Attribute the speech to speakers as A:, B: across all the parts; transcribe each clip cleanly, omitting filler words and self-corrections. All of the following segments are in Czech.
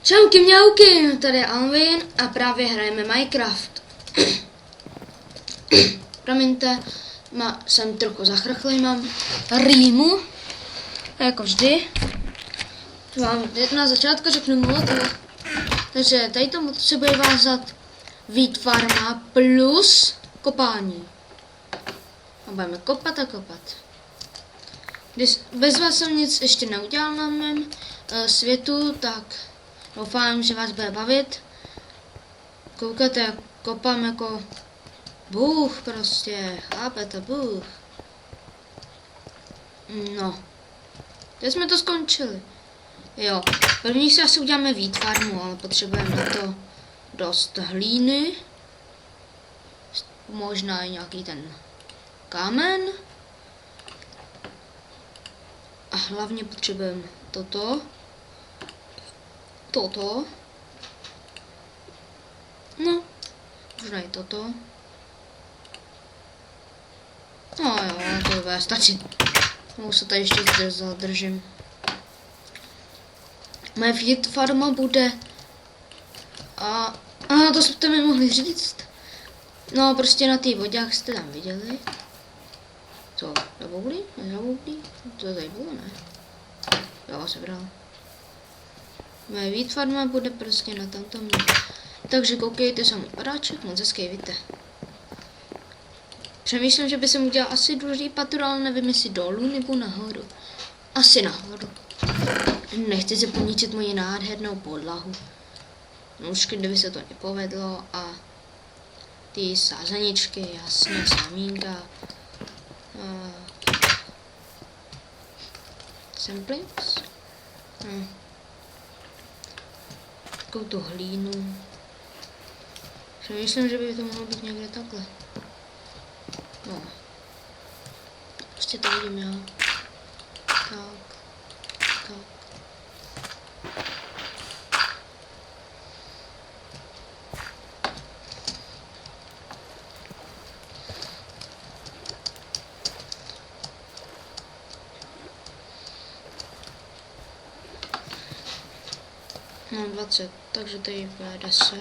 A: Čauky mňauky, tady je Alvin a právě hrajeme Minecraft. Promiňte, jsem trochu zachrchlý, mám rýmu, jako vždy. Vám na začátku řeknu molotov. Takže tady to se bude vázat wheat farma plus kopání. A budeme kopat a kopat. Když bez vás jsem nic ještě neudělal na mém světu, tak doufám, že vás bude bavit. Koukejte, jak kopám jako Bůh prostě, chápete, Bůh. No, teď jsme to skončili. Jo, první si asi uděláme wheat farmu, ale potřebujeme na to dost hlíny. Možná i nějaký ten kámen. A hlavně potřebujeme toto. No, možná i toto. No jo, to bude stačit. Mohu se tady ještě zadržím. Moje wheat farma bude... to jste mi mohli říct. No, prostě na té vodě, jak jste tam viděli. Co, zaboublí? Nezaboublí? To tady bylo, ne? Jo, sebral. Moje wheat farma bude prostě na tamtom. Takže koukejte, jsem padáček, moc hezký, víte. Přemýšlím, že by jsem udělal asi důležitý patru, ale nevím, jestli dolů nebo nahoru. Asi nahoru. Nechci si poničit moji nádhernou podlahu. No už kdyby se to nepovedlo a ty sázeničky, jasně, samínka. Samplings. Takovou tu hlínu. Přemýšlím, že by to mohlo být někde takhle. No. Prostě to vidím já. Tak. Mám 20, takže tady bude 10.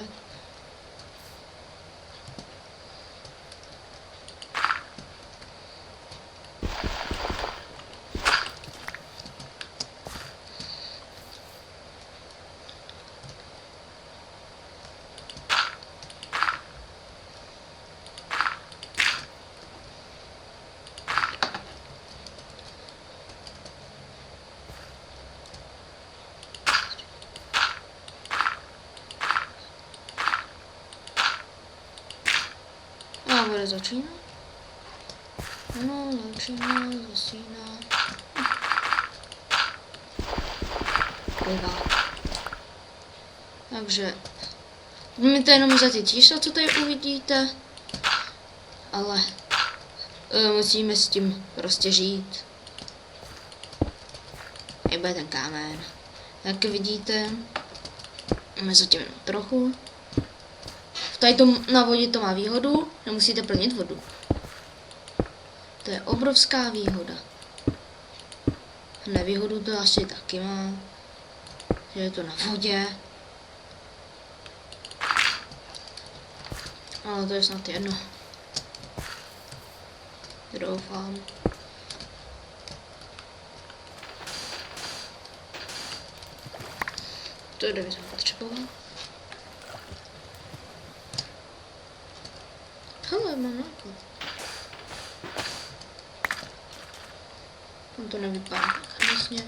A: A bude začínat? No, začíná. Pliva. Takže mi to jenom za ty čísla, co tady uvidíte, ale musíme s tím prostě žít. Tady bude ten kámen. Jak vidíte, máme zatím jenom trochu. Tady to na vodě to má výhodu, nemusíte plnit vodu. To je obrovská výhoda. Nevýhodu to asi taky má, že je to na vodě. Ale to je snad jedno. Doufám. To je jsem potřeboval. Hele, mám náklad. On to nevypadá tak hnusně.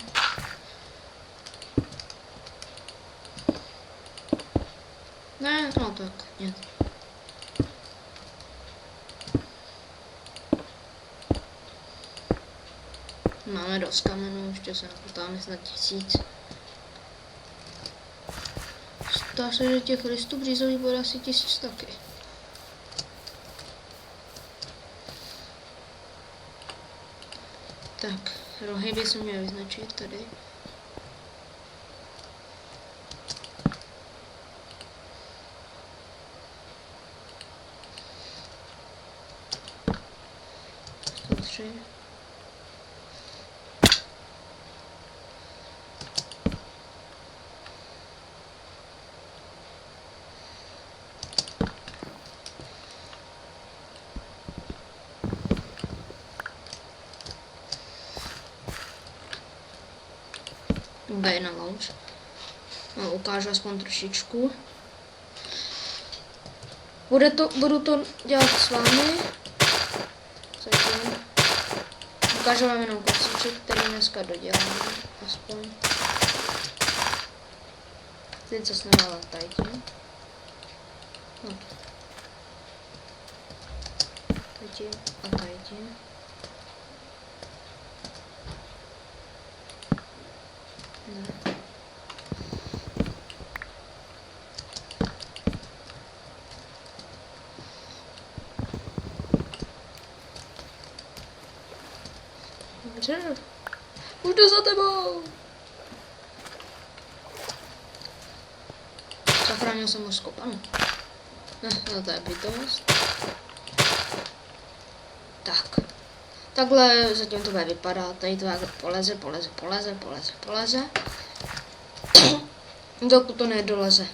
A: Ne, no tak, ne. Máme dost kamenů, ještě se napotáme snad 1000. Zdá se, že těch listů břízových bude asi 1000 taky. Tak, rohy by se měly vyznačit tady. Tři. Bude na launch. No, ukážu aspoň trošičku. Budu to dělat s vámi. Zatím. Ukážu vám jenom kocíček, který dneska dodělám. Aspoň. Teď co jsem dala tady. No. Tady a tady. Ne. Dobře. Už jdu za tebou. Zachránil jsem ho z kopanu. No to je bytost. Tak. Takhle zatím to bude vypadat. Tady to jak poleze. Dokud to nedoleze.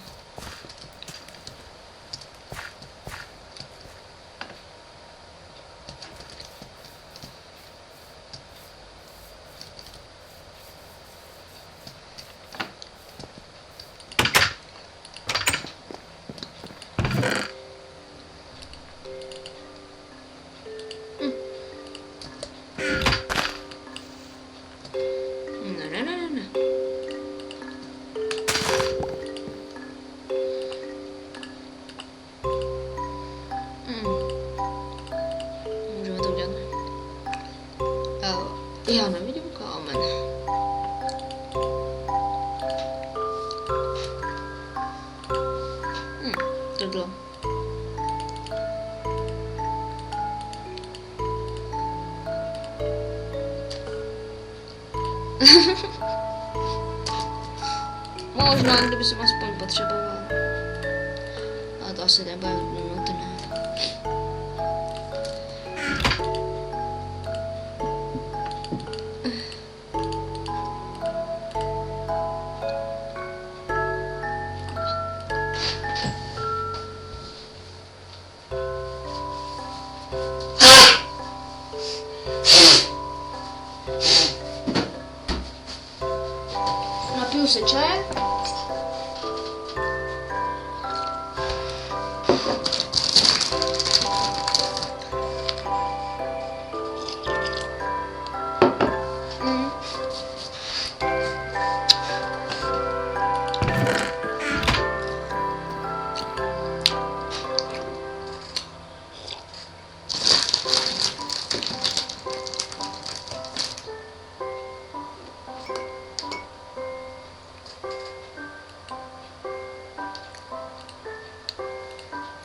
A: Ne. Můžeme to udělat. Já nevidím kámen. Tohle. Možná, kdyby jsem aspoň potřeboval. Ale to asi nebude nutné. Napiju se čaje.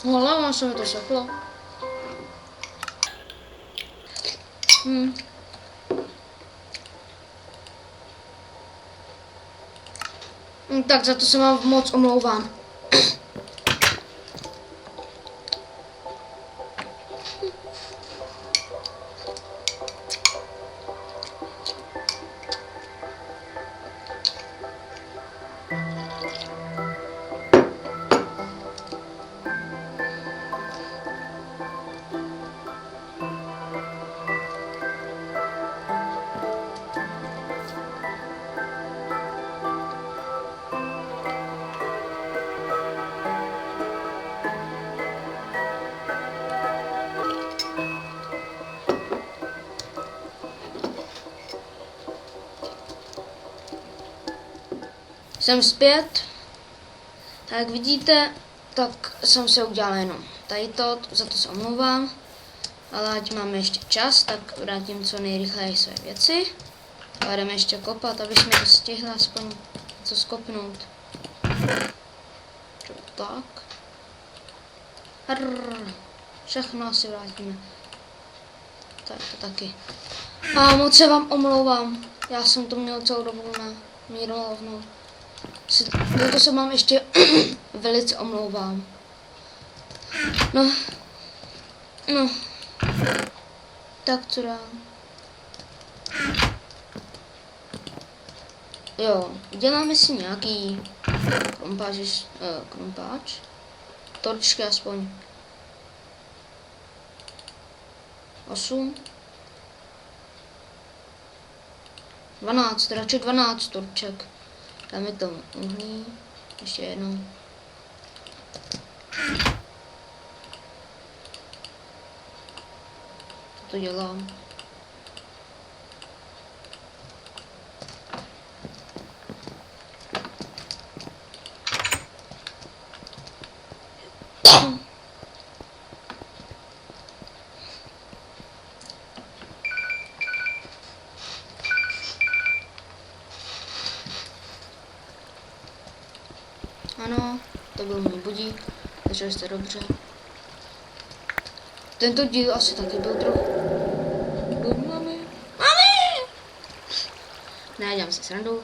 A: Hlava se mi to seklo. Tak za to se vám moc omlouvám. Jsem zpět. Jak vidíte, tak jsem se udělal jenom tady to, za to se omlouvám. Ale ať máme ještě čas, tak vrátím co nejrychleji své věci. A jdeme ještě kopat, aby jsme to stihli aspoň něco skopnout. Tak. Všechno asi vrátíme. Tak to taky. A moc se vám omlouvám. Já jsem to měl celou dobu na mírovnou. Za to se vám ještě velice omlouvám. No. Tak co dál? Jo, děláme si nějaký krompáč. Torčky aspoň 8. 12, radši 12 torček. Tam je to uhlí. Ještě jednou. To dělám. Ano, to byl můj budík, takže jste dobře. Tento díl asi taky byl trochu... Mami! Mami! Ne, dělám si srandu.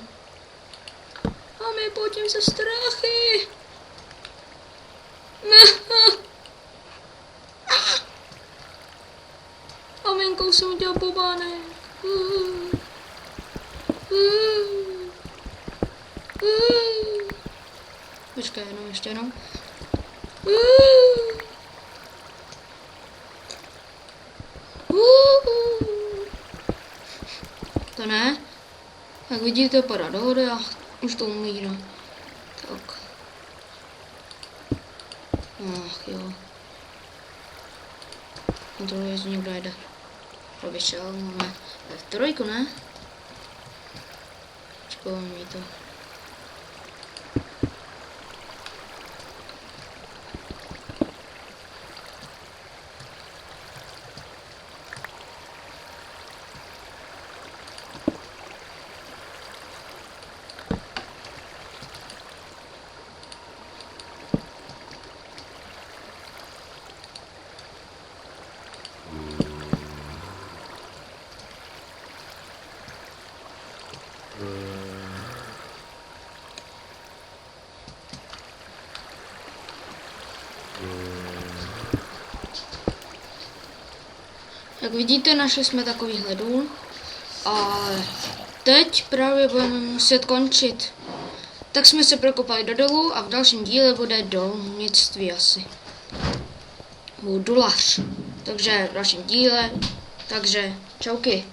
A: Mami, potím se strachy! Maminkou jsem udělal bobánek. Počkej, jenom ještě jenom. To ne. Jak vidíte, padá do vody a už to umírá. Tak. Ach jo. Kontroluji, jestli někdo jede. To vyšel, máme F3, ne? Počkej, mi to. Jak vidíte, našli jsme takovýhle důl a teď právě budeme muset končit. Tak jsme se prokopali do dolu a v dalším díle bude dolnictví asi. Budu dulař. Takže v dalším díle, takže čauky.